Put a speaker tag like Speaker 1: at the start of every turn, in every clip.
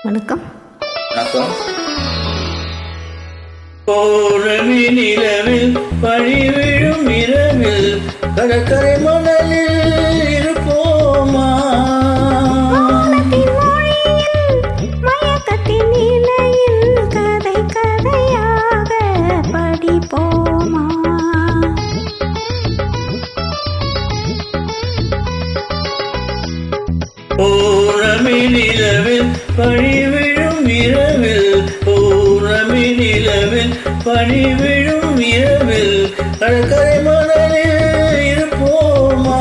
Speaker 1: வணக்கம்.
Speaker 2: வணக்கம். பௌர்ணமி நிலவில் பனி விழும் இரவில் கடற்கரை மணலில் இருப்போமா?
Speaker 1: மயக்கத்தின் நிலையில் கதை கதையாக படிப்போமா?
Speaker 2: பௌர்ணமி நிலவில் பனி விழும் இரவில் பௌர்ணமி நிலவில் பனி விழும் இரவில் கடற்கரை மணலில் இருப்போமா?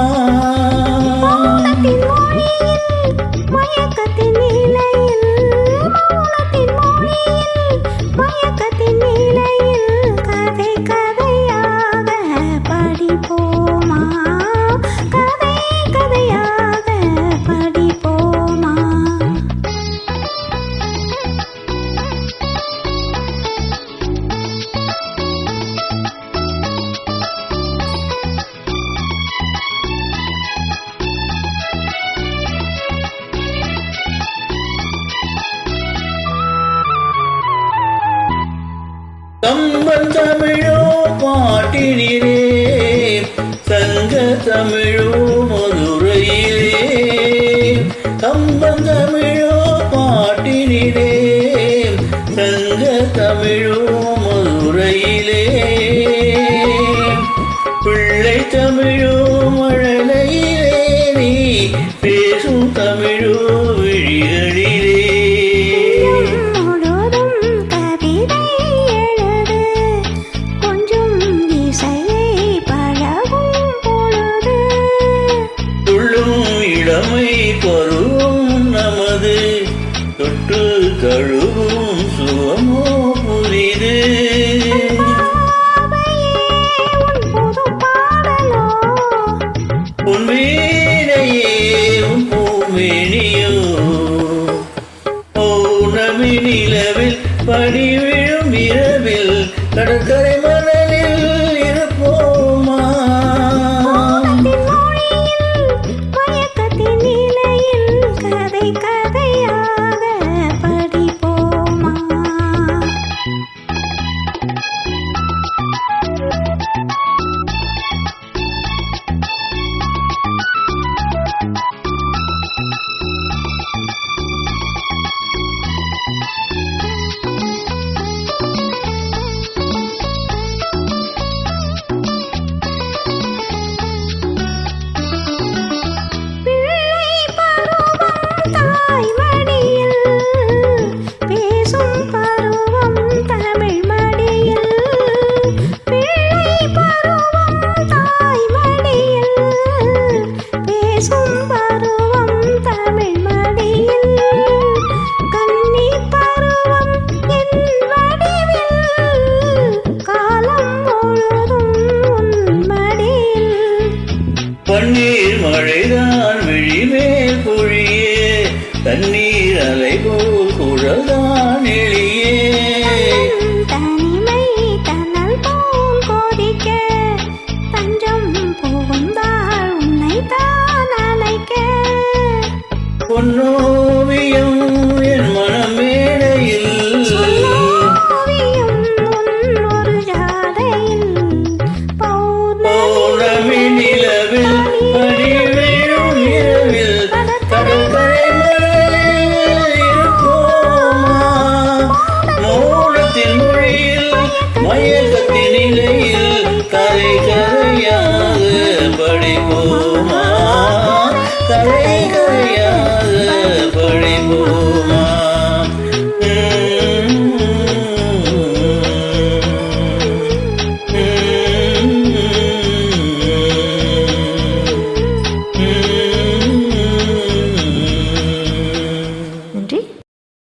Speaker 1: மயக்கத்தின் நிலையில் மயக்கத்தின் நிலையில் கதை கதையாக படிப்போமா? கதை கதையாக படிப்போமா?
Speaker 2: கம்பன் தமிழோ பாட்டினிலே சங்க தமிழோ மதுரையிலே. கம்பன் தமிழோ பாட்டினிலே சங்க தமிழோ மதுரையிலே. பிள்ளை தமிழோ மழலையிலே நீ பேசும் தமிழோ விழிகளிலே. இளமை பருவம் நமது தொட்டு தழுவும் சுகமோ புரிது. உன் வீணையே உன் பூமேனியோ பௌர்ணமி நிலவில் பனி விழும் இரவில் கடற்கரை மணலில் இருப்போமா?
Speaker 1: கதையாக படிப்போமா?
Speaker 2: பன்னீர் மழைதான் விழிமேல் பொழியே தண்ணீர் அலை போல் குழல்தான் எளியே.
Speaker 1: தனிமை தன்னல் போல் கோதிக்க தஞ்சம் புகுந்தாள் உன்னை தான் அழைக்க.
Speaker 2: பொன்னோவியம்